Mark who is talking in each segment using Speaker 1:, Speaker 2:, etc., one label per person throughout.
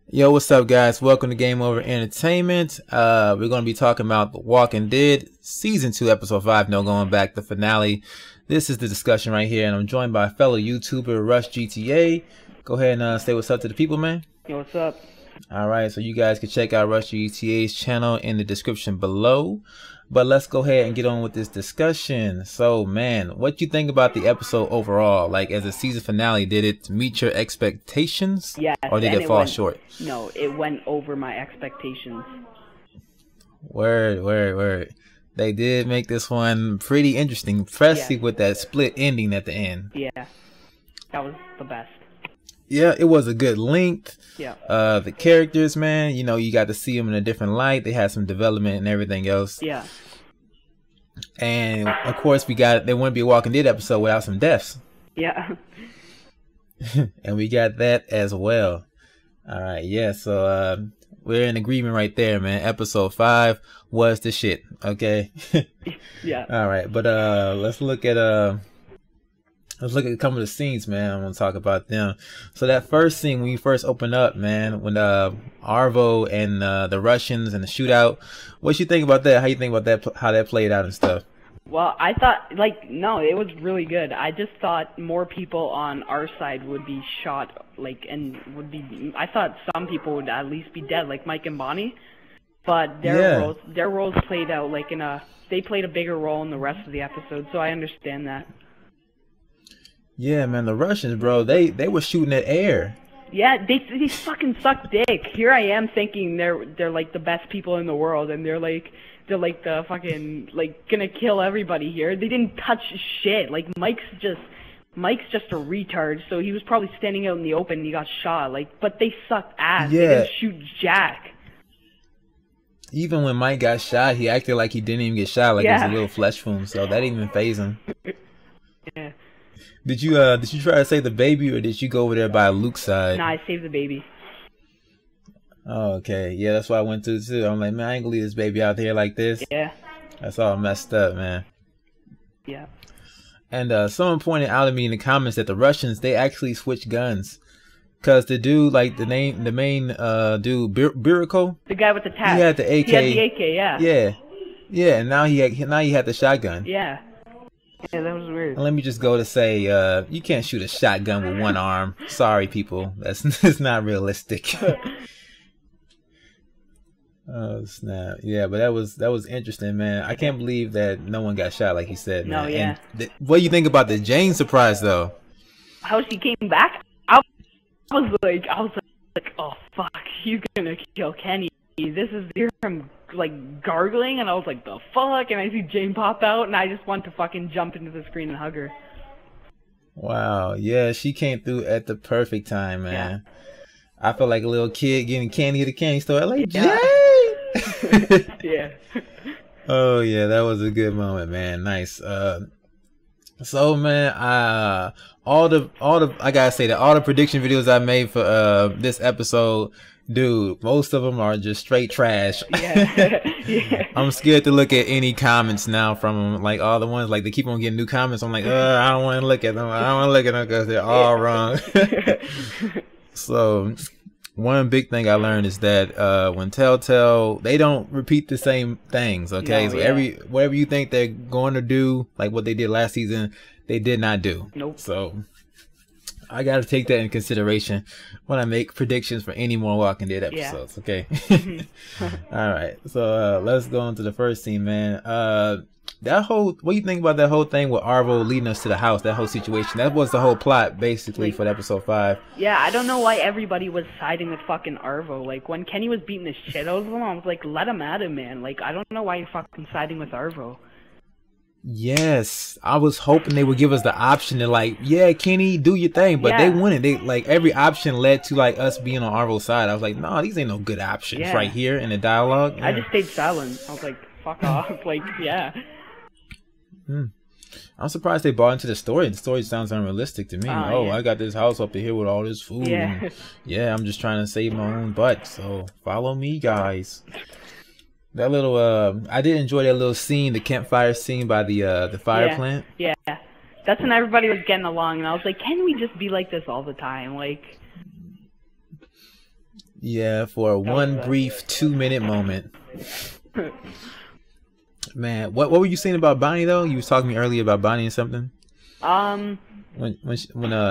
Speaker 1: Yo, what's up, guys? Welcome to Game Over Entertainment. We're going to be talking about The Walking Dead Season 2, Episode 5, no going back, the finale. This is the discussion right here, and I'm joined by fellow YouTuber RushhGTA. Go ahead and say what's up to the people, man.
Speaker 2: Yo, what's up?
Speaker 1: Alright, so you guys can check out RushhGTA's channel in the description below. But let's go ahead and get on with this discussion. So, man, what you think about the episode overall? Like, as a season finale, did it meet your expectations?
Speaker 2: Yes,
Speaker 1: or did it fall short?
Speaker 2: No, it went over my expectations.
Speaker 1: Word. They did make this one pretty interesting, especially with that split ending at the end.
Speaker 2: Yeah, that was the best.
Speaker 1: Yeah, it was a good length.
Speaker 2: Yeah.
Speaker 1: The characters, man, you know, you got to see them in a different light. They had some development and everything else.
Speaker 2: Yeah.
Speaker 1: And of course, there wouldn't be a Walking Dead episode without some deaths.
Speaker 2: Yeah.
Speaker 1: And we got that as well. All right, yeah. So we're in agreement right there, man. Episode 5 was the shit. Okay.
Speaker 2: Yeah.
Speaker 1: All right, but let's look at some of the scenes, man. I'm gonna talk about them. So that first scene when you first open up, man, when Arvo and the Russians and the shootout, what you think about that? How you think about that? How that played out and stuff?
Speaker 2: Well, I thought, no, it was really good. I just thought more people on our side would be shot, I thought some people would at least be dead, like Mike and Bonnie. But their roles played out they played a bigger role in the rest of the episode, so I understand that.
Speaker 1: Yeah, man, the Russians, bro, they were shooting at air.
Speaker 2: Yeah, they fucking suck dick. Here I am thinking they're like the best people in the world, and they're like the fucking gonna kill everybody here. They didn't touch shit. Like Mike's just a retard, so he was probably standing out in the open and he got shot. But they sucked ass. Yeah. They didn't shoot jack.
Speaker 1: Even when Mike got shot, he acted like he didn't even get shot, like it was a little flesh wound, so that didn't even faze him.
Speaker 2: Yeah.
Speaker 1: Did you try to save the baby, or did you go over there by Luke's side?
Speaker 2: Nah, I saved the baby.
Speaker 1: Oh, okay. Yeah, that's what I went through too. I'm like, man, I ain't gonna leave this baby out here like this.
Speaker 2: Yeah. That's
Speaker 1: all messed up, man.
Speaker 2: Yeah.
Speaker 1: And someone pointed out to me in the comments that the Russians, they actually switched guns. Cause the dude, the main dude, Biriko,
Speaker 2: the guy with the tat,
Speaker 1: he had the AK.
Speaker 2: He had the AK, yeah.
Speaker 1: Yeah. And now he had the shotgun.
Speaker 2: Yeah. Yeah, that was weird.
Speaker 1: And let me just go to say, you can't shoot a shotgun with one arm. Sorry, people. That's not realistic. Oh snap! Yeah, but that was interesting, man. I can't believe that no one got shot, like you said, man.
Speaker 2: No, yeah.
Speaker 1: And what do you think about the Jane surprise, though?
Speaker 2: How she came back? I was like, oh fuck, he's gonna kill Kenny. This is him gargling, and I was like, the fuck? And I see Jane pop out, and I just want to fucking jump into the screen and hug her.
Speaker 1: Wow, yeah, she came through at the perfect time, man. Yeah. I felt like a little kid getting candy at a candy store. Like, Jane!
Speaker 2: Yeah.
Speaker 1: Oh yeah, that was a good moment, man. Nice. So man, I gotta say that all the prediction videos I made for this episode, dude, most of them are just straight trash.
Speaker 2: Yeah. Yeah.
Speaker 1: I'm scared to look at any comments now from them. Like all the ones, they keep on getting new comments. I'm like, I don't want to look at them. I don't want to look at them because they're all wrong. So one big thing I learned is that when Telltale, they don't repeat the same things. Okay,
Speaker 2: no,
Speaker 1: so whatever you think they're going to do, like what they did last season, they did not do.
Speaker 2: Nope.
Speaker 1: So I got to take that in consideration when I make predictions for any more Walking Dead episodes. Yeah. Okay. All right. So let's go on to the first scene, man. What do you think about that whole thing with Arvo leading us to the house? That whole situation. That was the whole plot, basically, for episode 5.
Speaker 2: Yeah, I don't know why everybody was siding with fucking Arvo. When Kenny was beating the shit out of him, I was like, let him at him, man. I don't know why you're fucking siding with Arvo.
Speaker 1: Yes, I was hoping they would give us the option to yeah, Kenny, do your thing, but they wouldn't. They every option led to us being on Arvo's side. I was like, no, these ain't no good options right here in the dialogue. Yeah.
Speaker 2: I just stayed silent. I was like, fuck off. Yeah.
Speaker 1: I'm surprised they bought into the story. The story sounds unrealistic to me. Yeah. I got this house up here with all this food.
Speaker 2: Yeah.
Speaker 1: And, yeah, I'm just trying to save my own butt. So follow me, guys. That little, I did enjoy that little scene, the campfire scene by the fire plant.
Speaker 2: Yeah, that's when everybody was getting along, and I was like, can we just be like this all the time?
Speaker 1: Yeah, for one brief 2-minute moment. Man, what were you saying about Bonnie though? You was talking to me earlier about Bonnie and something. When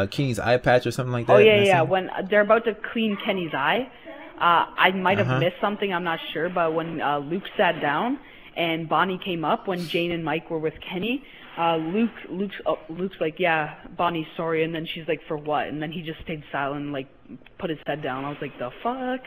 Speaker 1: Kenny's eye patch or something like that.
Speaker 2: Oh yeah. When they're about to clean Kenny's eye, I might have missed something. I'm not sure, but when Luke sat down and Bonnie came up, when Jane and Mike were with Kenny, Luke's like, yeah, Bonnie's sorry, and then she's like, for what? And then he just stayed silent, and, like, put his head down. I was like, the fuck?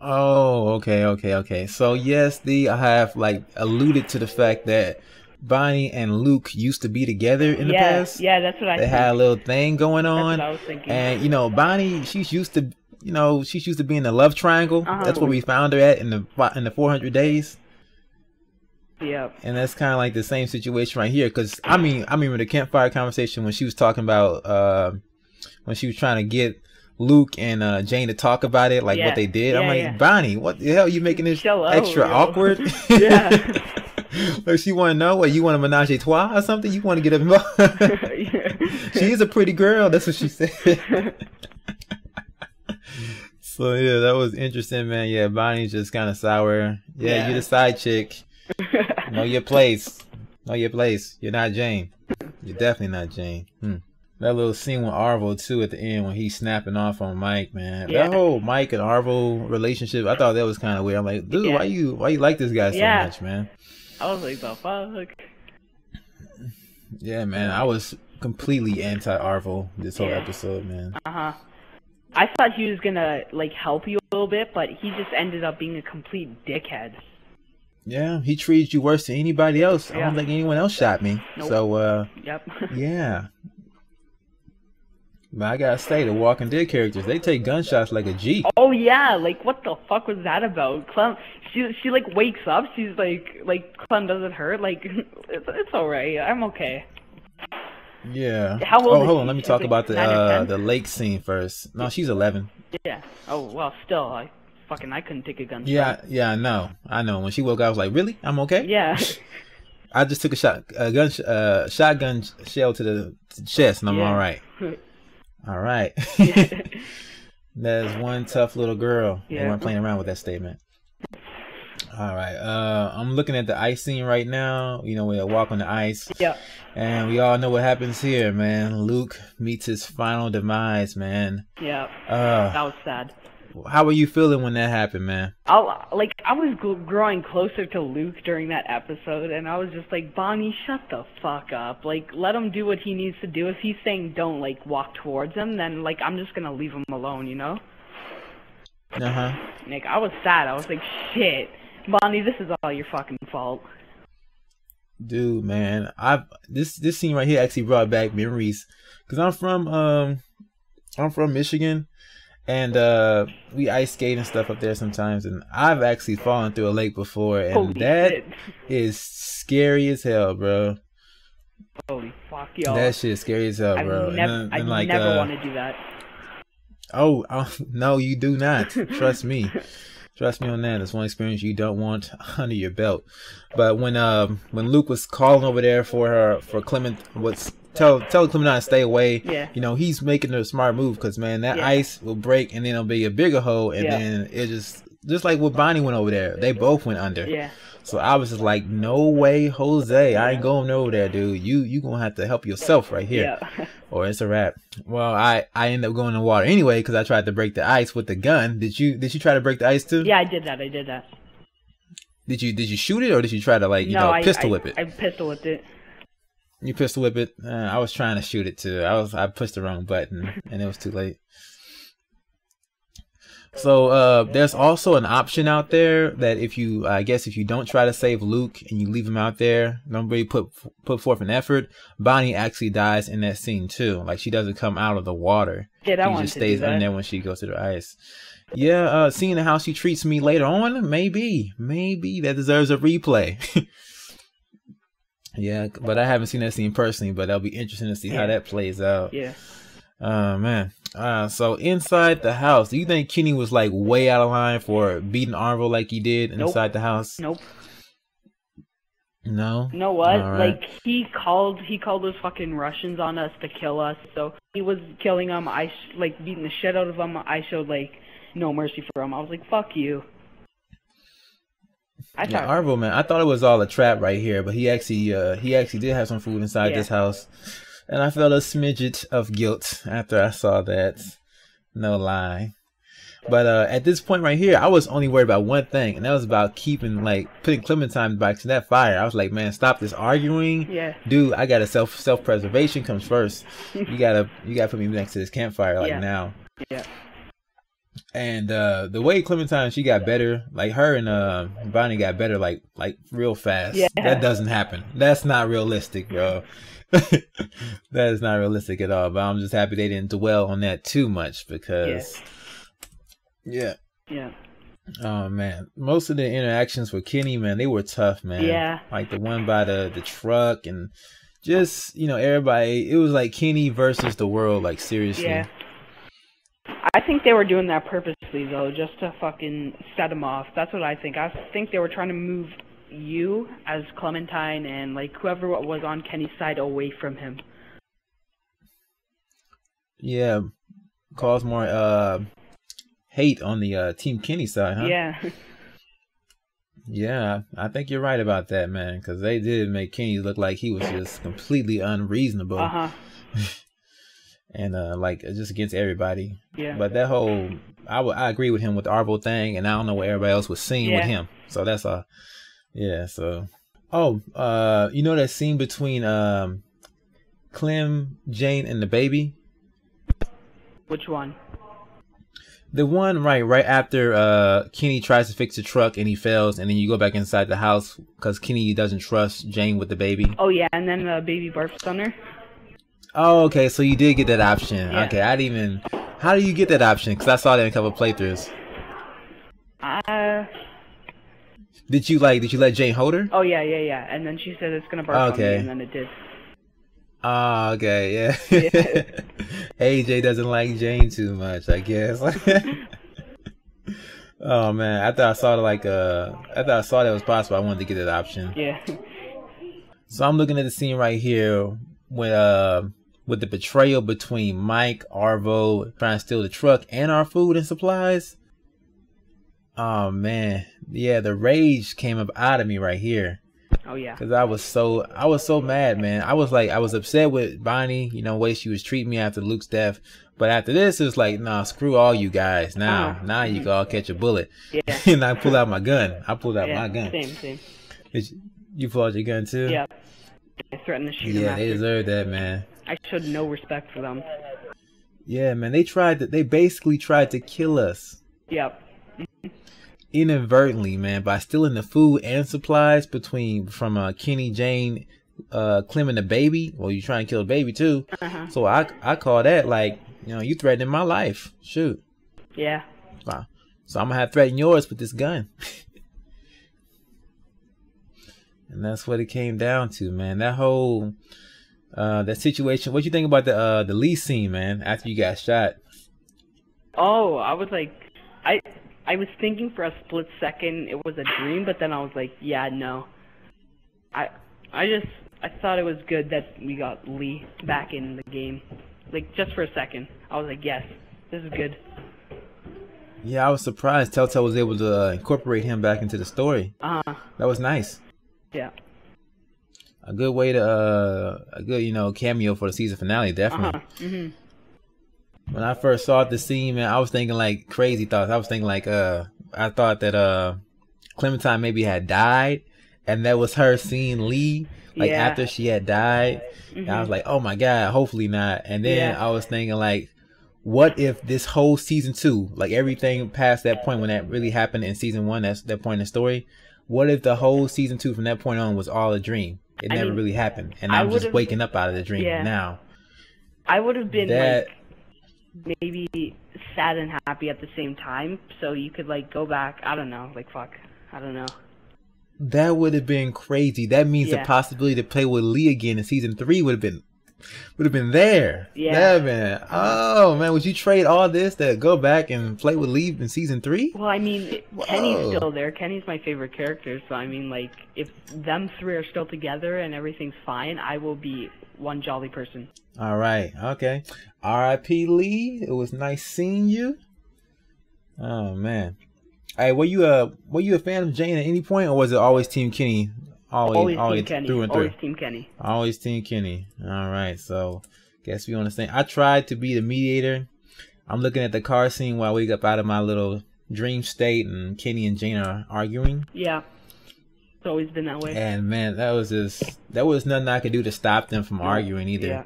Speaker 1: Oh, okay. So yes, I have like alluded to the fact that Bonnie and Luke used to be together in the past.
Speaker 2: Yeah, that's what I think.
Speaker 1: They had a little thing going on.
Speaker 2: That's what I was thinking.
Speaker 1: And, you know, Bonnie, she's used to be in the love triangle. That's where we found her at in the 400 days.
Speaker 2: Yeah.
Speaker 1: And that's kind of like the same situation right here. Because, I remember the campfire conversation when she was talking about, when she was trying to get Luke and Jane to talk about it, like what they did. I'm like, Bonnie, what the hell are you making this extra awkward?
Speaker 2: Yeah.
Speaker 1: Like she want to know what you want to menage a trois or something. You want to get involved. She is a pretty girl. That's what she said. So yeah, that was interesting, man. Yeah, Bonnie's just kind of sour. Yeah, you're the side chick. Know your place. Know your place. You're not Jane. You're definitely not Jane. That little scene with Arvo too at the end when he's snapping off on Mike, man. That whole Mike and Arvo relationship, I thought that was kind of weird. I'm like, dude, why you like this guy so much, man?
Speaker 2: I was like, the fuck?
Speaker 1: Yeah, man. I was completely anti-Arvo this whole episode, man.
Speaker 2: I thought he was gonna like help you a little bit, but he just ended up being a complete dickhead.
Speaker 1: Yeah, he treated you worse than anybody else. I don't think anyone else shot me.
Speaker 2: Nope.
Speaker 1: So,
Speaker 2: yep.
Speaker 1: Yeah. But I gotta say, the Walking Dead characters, they take gunshots like a G.
Speaker 2: Oh yeah, like what the fuck was that about? Clem, she like wakes up, she's like Clem, does it hurt? Like it's alright, I'm okay.
Speaker 1: Yeah.
Speaker 2: How old is
Speaker 1: hold
Speaker 2: she?
Speaker 1: on, let me talk about the lake scene first. No, she's 11.
Speaker 2: Yeah. Oh well, still, I couldn't take a gunshot.
Speaker 1: Yeah, I know. When she woke up, I was like, really? I'm okay.
Speaker 2: Yeah.
Speaker 1: I just took a shotgun shell to the chest, and I'm all right. All right. That's one tough little girl. They weren't playing around with that statement. All right. I'm looking at the ice scene right now. You know, we walk on the ice.
Speaker 2: Yeah.
Speaker 1: And we all know what happens here, man. Luke meets his final demise, man.
Speaker 2: Yeah. That was sad.
Speaker 1: How were you feeling when that happened, man?
Speaker 2: I was growing closer to Luke during that episode, and I was just like, Bonnie, shut the fuck up. Like, let him do what he needs to do. If he's saying don't, like, walk towards him, then, like, I'm just gonna leave him alone, you know? Like, I was sad. I was like, shit. Bonnie, this is all your fucking fault.
Speaker 1: Dude, man. This scene right here actually brought back memories. Because I'm from Michigan. And we ice skate and stuff up there sometimes, and I've actually fallen through a lake before, and
Speaker 2: Holy shit.
Speaker 1: is scary as hell, bro.
Speaker 2: Holy fuck, yo.
Speaker 1: That shit's scary as hell, bro.
Speaker 2: I never want to do that.
Speaker 1: Oh, no, you do not. Trust me. Trust me on that. It's one experience you don't want under your belt. But when Luke was calling over there for Clement, tell Clement to stay away.
Speaker 2: Yeah.
Speaker 1: You know, he's making a smart move because, man, that ice will break and then it'll be a bigger hole, and then it just like what Bonnie went over there. They both went under.
Speaker 2: Yeah.
Speaker 1: So I was just like, no way, Jose. I ain't going over there, dude. You gonna have to help yourself right here, or it's a wrap. Well, I ended up going in the water anyway because I tried to break the ice with the gun. Did you try to break the ice too?
Speaker 2: Yeah, I did that.
Speaker 1: Did you shoot it, or did you try to pistol whip it?
Speaker 2: I pistol whipped it.
Speaker 1: You pistol whip it? I was trying to shoot it too. I pushed the wrong button and it was too late. So there's also an option out there that if you don't try to save Luke and you leave him out there, don't really put forth an effort, Bonnie actually dies in that scene too. Like, she doesn't come out of the water.
Speaker 2: Yeah, that one.
Speaker 1: She just stays under there when she goes to the ice. Yeah, seeing how she treats me later on, maybe that deserves a replay. Yeah, but I haven't seen that scene personally, but that'll be interesting to see how that plays out.
Speaker 2: Yeah.
Speaker 1: Man. So inside the house, do you think Kenny was like way out of line for beating Arvo like he did inside the house?
Speaker 2: Nope.
Speaker 1: No?
Speaker 2: You know what?
Speaker 1: Right.
Speaker 2: Like, he called those fucking Russians on us to kill us, so he was killing them. Beating the shit out of them. I showed, like, no mercy for him. I was like, fuck you.
Speaker 1: Yeah, Arvo, man, I thought it was all a trap right here, but he actually did have some food inside this house, and I felt a smidget of guilt after I saw that. No lie. But at this point right here, I was only worried about one thing, and that was about putting Clementine back to that fire. I was like, man, stop this arguing.
Speaker 2: Yeah.
Speaker 1: Dude, I gotta self-preservation comes first. You gotta put me next to this campfire now.
Speaker 2: Yeah.
Speaker 1: And the way Clementine, she got better, like her and Bonnie got better like real fast.
Speaker 2: Yeah.
Speaker 1: That doesn't happen. That's not realistic, bro. That is not realistic at all. But I'm just happy they didn't dwell on that too much because Yeah. Oh man, most of the interactions with Kenny, man, they were tough, man.
Speaker 2: Yeah.
Speaker 1: Like the one by the truck and just, everybody. It was like Kenny versus the world, like seriously.
Speaker 2: Yeah. I think they were doing that purposely though, just to fucking set him off. That's what I think. I think they were trying to move you as Clementine and like whoever was on Kenny's side away from him.
Speaker 1: Yeah, cause more hate on the Team Kenny side, huh?
Speaker 2: Yeah.
Speaker 1: Yeah, I think you're right about that, man, because they did make Kenny look like he was just completely unreasonable. And just against everybody.
Speaker 2: Yeah.
Speaker 1: But that whole, I agree with him with the Arvo thing, and I don't know what everybody else was seeing with him. So that's all. Yeah. So, that scene between Clem, Jane, and the baby.
Speaker 2: Which one?
Speaker 1: The one right after Kenny tries to fix the truck and he fails, and then you go back inside the house because Kenny doesn't trust Jane with the baby.
Speaker 2: Oh yeah, and then the baby barfs on her.
Speaker 1: Oh, okay, so you did get that option.
Speaker 2: Yeah.
Speaker 1: Okay, how do you get that option? Because I saw that in a couple of playthroughs. Did you let Jane hold her?
Speaker 2: Oh yeah, and then she said it's gonna barf on me, and then it did.
Speaker 1: Oh, okay, yeah. AJ doesn't like Jane too much, I guess. Oh man, after I saw that was possible, I wanted to get that option.
Speaker 2: Yeah.
Speaker 1: So I'm looking at the scene right here with the betrayal between Mike, Arvo trying to steal the truck and our food and supplies. Oh man, yeah, the rage came up out of me right here.
Speaker 2: Oh yeah.
Speaker 1: Cause I was so mad, man. I was upset with Bonnie, the way she was treating me after Luke's death. But after this, it's like, nah, screw all you guys. Now you can all catch a bullet.
Speaker 2: Yeah.
Speaker 1: And I pulled out my gun. My gun.
Speaker 2: Same.
Speaker 1: You pulled out your gun too?
Speaker 2: Yeah. I threatened to shoot him.
Speaker 1: Yeah, they deserve that, man.
Speaker 2: I showed no respect for them.
Speaker 1: Yeah, man. They basically tried to kill us.
Speaker 2: Yep.
Speaker 1: Inadvertently, man, by stealing the food and supplies from Kenny, Jane, Clem, and the baby. Well, you trying to kill the baby too. So I call that like, you threatening my life. Shoot.
Speaker 2: Yeah.
Speaker 1: Wow. So I'm gonna have to threaten yours with this gun. And that's what it came down to, man. That whole that situation. What you think about the Lee scene, man? After you got shot. Oh,
Speaker 2: I was like, I was thinking for a split second it was a dream, but then I was like, yeah, no. I thought it was good that we got Lee back in the game. Like, just for a second. I was like, yes, this is good.
Speaker 1: Yeah, I was surprised Telltale was able to incorporate him back into the story. That was nice.
Speaker 2: Yeah.
Speaker 1: A good way to, cameo for the season finale, definitely. When I first saw the scene, man, I was thinking like crazy thoughts. I was thinking like, I thought that Clementine maybe had died, and that was her seeing Lee, after she had died. And I was like, oh my God, hopefully not. And then I was thinking like, what if this whole season 2, like everything past that point when that really happened in season 1, that's that point in the story. What if the whole season 2 from that point on was all a dream? It never really happened, and I'm just waking up out of the dream now. I would have been
Speaker 2: maybe sad and happy at the same time, so you could like go back. I don't know, I don't know.
Speaker 1: That would have been crazy. That means the possibility to play with Lee again in season 3 would have been there. Yeah, man. Oh man, would you trade all this to go back and play with Lee in season 3?
Speaker 2: Well, I mean, Kenny's still there. Kenny's my favorite character, so I mean, like, if them 3 are still together and everything's fine, I will be one jolly person.
Speaker 1: All right, okay. R.I.P. Lee. It was nice seeing you. Oh man. Hey, were you a fan of Jane at any point, or was it always Team Kenny?
Speaker 2: Always
Speaker 1: Always
Speaker 2: Team Kenny.
Speaker 1: through and through.
Speaker 2: Always Team Kenny.
Speaker 1: Always Team Kenny. All right, so guess we on the same. I tried to be the mediator. I'm looking at the car scene while I wake up out of my little dream state, and Kenny and Jane are arguing.
Speaker 2: Yeah, it's always been that way.
Speaker 1: And man, there was nothing I could do to stop them from arguing either.
Speaker 2: Yeah.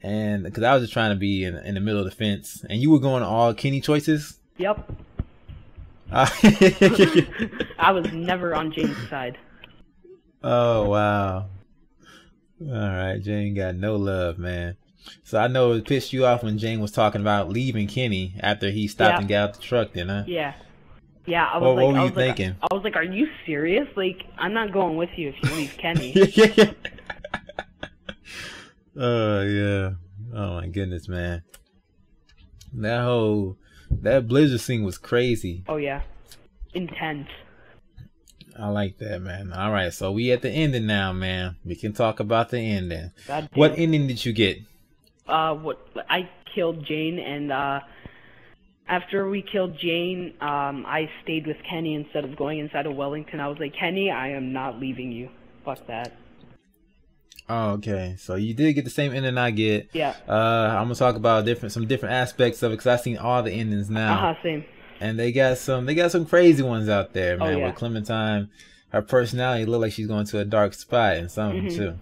Speaker 1: And because I was just trying to be in the middle of the fence, and you were going all Kenny choices.
Speaker 2: Yep. I was never on Jane's side.
Speaker 1: Oh wow! All right, Jane got no love, man. So I know it pissed you off when Jane was talking about leaving Kenny after he stopped and got out the truck, then, huh?
Speaker 2: Yeah. Yeah,
Speaker 1: what were you thinking?
Speaker 2: I was like, are you serious? Like, I'm not going with you if you leave Kenny.
Speaker 1: Oh yeah. Oh my goodness, man. That blizzard scene was crazy.
Speaker 2: Oh yeah. Intense.
Speaker 1: I like that, man. All right, so we at the ending now, man. We can talk about the ending.
Speaker 2: God damn.
Speaker 1: What ending did you get?
Speaker 2: I killed Jane, and after we killed Jane, I stayed with Kenny instead of going inside of Wellington. I was like, Kenny, I am not leaving you. Fuck that.
Speaker 1: Oh, okay. So you did get the same ending I get.
Speaker 2: Yeah.
Speaker 1: I'm gonna talk about some different aspects of it because I've seen all the endings now.
Speaker 2: Same.
Speaker 1: And they got some crazy ones out there, man.
Speaker 2: Oh, yeah.
Speaker 1: With Clementine, her personality looked like she's going to a dark spot in some of them too.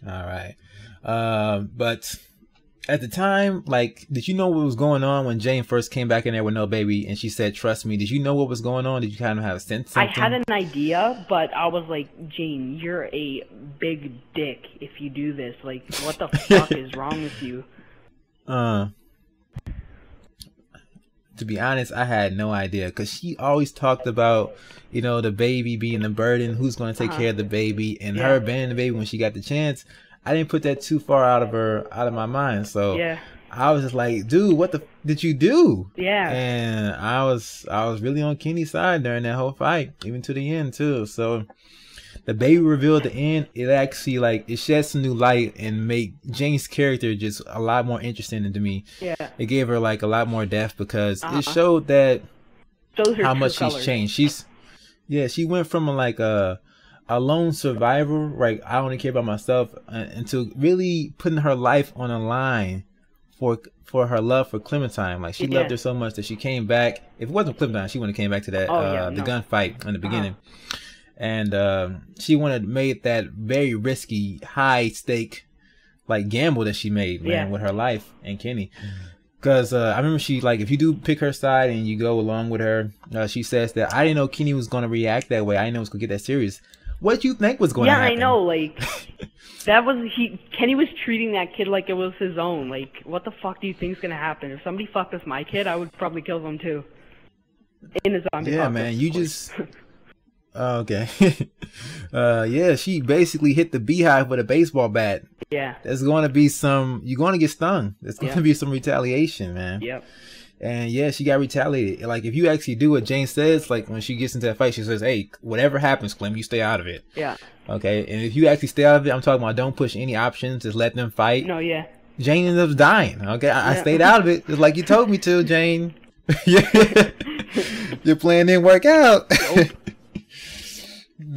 Speaker 1: All right. But at the time, like, did you know what was going on when Jane first came back in there with no baby and she said, "Trust me"? Did you know what was going on? Did you kind of have a sense?
Speaker 2: I had an idea, but I was like, Jane, you're a big dick if you do this. Like, what the fuck is wrong with you?
Speaker 1: To be honest, I had no idea because she always talked about, you know, the baby being a burden, who's going to take care of the baby, and her abandoning the baby when she got the chance. I didn't put that too far out of my mind. So I was just like, dude, what the did you do?
Speaker 2: Yeah.
Speaker 1: And I was really on Kenny's side during that whole fight, even to the end too. So the baby reveal at the end, it actually it shed some new light and made Jane's character just a lot more interesting to me.
Speaker 2: Yeah.
Speaker 1: It gave her a lot more depth because it showed that how much she's changed. She went from a lone survivor, like I only care about myself, into really putting her life on a line for her love for Clementine. Like she loved her so much that she came back. If it wasn't Clementine, she wouldn't have came back to that the gunfight in the beginning. And she wanted made that very risky, high stake gamble that she made, man, with her life and Kenny. Because I remember she if you do pick her side and you go along with her, she says that I didn't know Kenny was going to react that way. I didn't know it was going to get that serious. What do you think was going to happen?
Speaker 2: Yeah, I know. Kenny was treating that kid like it was his own. Like, what the fuck do you think's going to happen? If somebody fucked with my kid, I would probably kill them too. In a zombie apocalypse,
Speaker 1: man, you just... Okay. She basically hit the beehive with a baseball bat.
Speaker 2: Yeah.
Speaker 1: There's going to be you're going to get stung. There's going to be some retaliation, man.
Speaker 2: Yep.
Speaker 1: And she got retaliated. If you actually do what Jane says, when she gets into that fight, she says, "Hey, whatever happens, Clem, you stay out of it."
Speaker 2: Yeah.
Speaker 1: Okay. And if you actually stay out of it, I'm talking about don't push any options, just let them fight.
Speaker 2: No, yeah.
Speaker 1: Jane ends up dying. Okay. I stayed out of it, just like you told me to, Jane. Your plan didn't work out. Nope.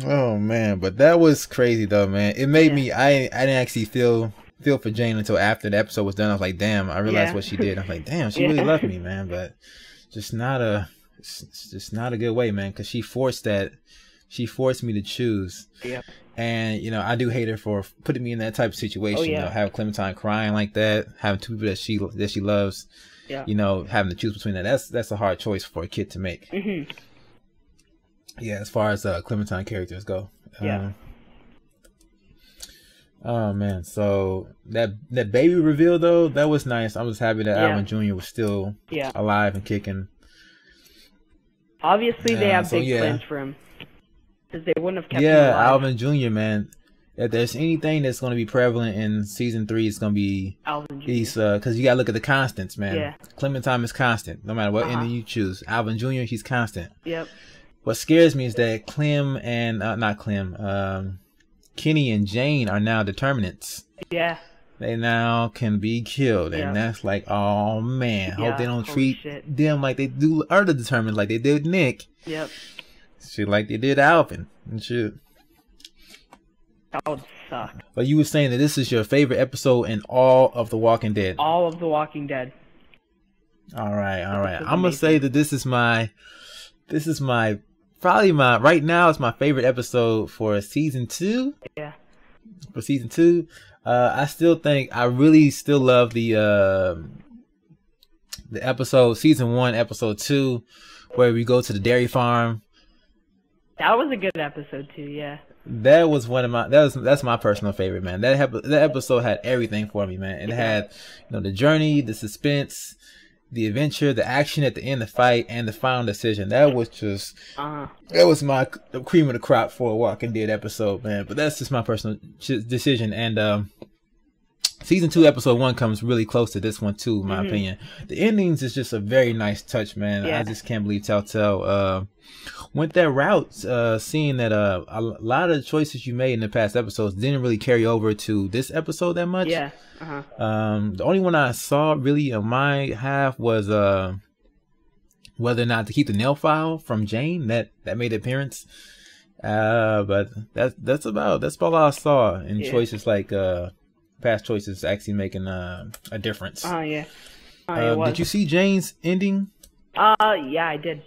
Speaker 1: Oh man, but that was crazy though, man. It made me. I didn't actually feel for Jane until after the episode was done. I was like, damn. I realized what she did. I was like, damn, she really loved me, man. But just not a good way, man. Because she forced me to choose. Yeah. And I do hate her for putting me in that type of situation.
Speaker 2: Oh, yeah.
Speaker 1: Have Clementine crying like that, having two people that she loves. Yeah. Having to choose between that. That's a hard choice for a kid to make. Mm-hmm. Yeah, as far as Clementine characters go.
Speaker 2: Yeah.
Speaker 1: Oh man, so that baby reveal though, that was nice. I was happy that Alvin Jr. was still alive and kicking.
Speaker 2: Obviously, they have big plans for him because they wouldn't have kept him alive.
Speaker 1: Alvin Jr. Man, if there's anything that's going to be prevalent in season 3, it's going to be
Speaker 2: Alvin Jr.
Speaker 1: These because you got to look at the constants, man.
Speaker 2: Yeah.
Speaker 1: Clementine is constant, no matter what ending you choose. Alvin Jr. he's constant.
Speaker 2: Yep.
Speaker 1: What scares me is that Kenny and Jane are now determinants.
Speaker 2: Yeah.
Speaker 1: they now can be killed. And that's like, oh man, hope they don't treat them like they do other determined, like they did Nick.
Speaker 2: Yep.
Speaker 1: Shit, like they did Alvin and shit.
Speaker 2: That would suck.
Speaker 1: But you were saying that this is your favorite episode in all of The Walking Dead.
Speaker 2: All of The Walking Dead.
Speaker 1: All right. I'm gonna say that this is probably my right now it's my favorite episode for season 2.
Speaker 2: Yeah.
Speaker 1: For season 2, I still think I really still love the episode season 1, episode 2, where we go to the dairy farm. That
Speaker 2: was a good episode too. Yeah.
Speaker 1: That was one of my that's my personal favorite, man. That episode had everything for me, man. It had, the journey, the suspense, the adventure, the action at the end, the fight, and the final decision. That was just that was my cream of the crop for a Walking Dead episode, man. But that's just my personal decision. And season 2, episode 1 comes really close to this one too, in my opinion. The endings is just a very nice touch, man. I just can't believe Telltale went that route, seeing that a lot of the choices you made in the past episodes didn't really carry over to this episode that much.
Speaker 2: Yeah.
Speaker 1: The only one I saw really on my half was whether or not to keep the nail file from Jane that made an appearance. But that's about all I saw in choices like past choices actually making a difference. Did you see Jane's ending?
Speaker 2: Yeah, I did.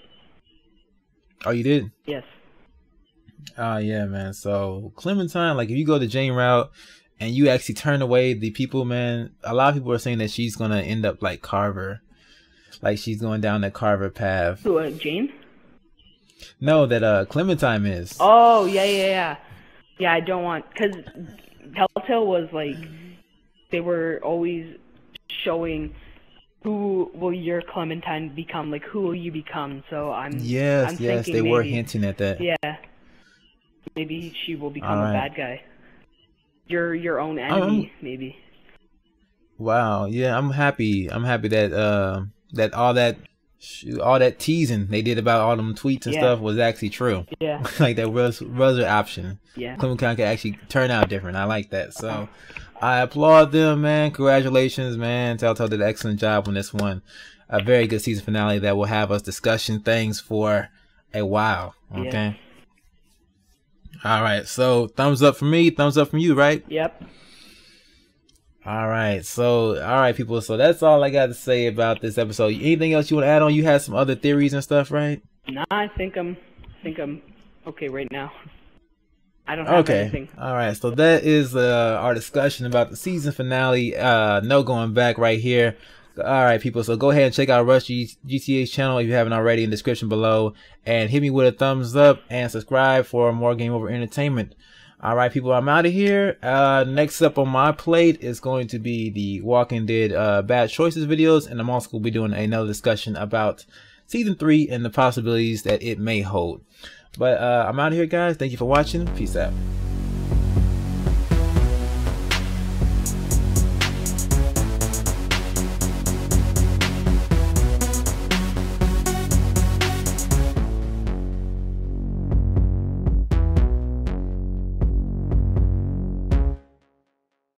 Speaker 1: Oh, you did?
Speaker 2: Yes.
Speaker 1: Yeah, man. So Clementine, like if you go the Jane route and you actually turn away the people, man, a lot of people are saying that she's gonna end up like Carver, like she's going down that Carver path.
Speaker 2: Who, Jane?
Speaker 1: No, that Clementine is.
Speaker 2: Oh, yeah. I don't want, because Telltale was like, they were always showing who will your Clementine become, like who will you become? So I'm thinking
Speaker 1: they were hinting at that.
Speaker 2: Yeah, maybe she will become a bad guy. Your own enemy, maybe.
Speaker 1: Wow, yeah, I'm happy that that all that teasing they did about all them tweets and stuff was actually true.
Speaker 2: Yeah,
Speaker 1: like that was an option.
Speaker 2: Yeah,
Speaker 1: Clementine could actually turn out different. I like that. So I applaud them, man. Congratulations, man. Telltale did an excellent job on this one. A very good season finale that will have us discussing things for a while. Okay.
Speaker 2: Yeah.
Speaker 1: All right. So thumbs up for me. Thumbs up from you, right?
Speaker 2: Yep.
Speaker 1: All right. So, all right, people. So that's all I got to say about this episode. Anything else you want to add on? You had some other theories and stuff, right?
Speaker 2: Nah, I think I'm okay right now. I don't have anything.
Speaker 1: All right. So that is our discussion about the season finale. No going back right here. All right, people. So go ahead and check out RushhGTA's channel if you haven't already in the description below, and hit me with a thumbs up and subscribe for more Game Over Entertainment. All right, people. I'm out of here. Next up on my plate is going to be the Walking Dead Bad Choices videos, and I'm also going to be doing another discussion about season 3 and the possibilities that it may hold. But I'm out of here, guys. Thank you for watching. Peace out.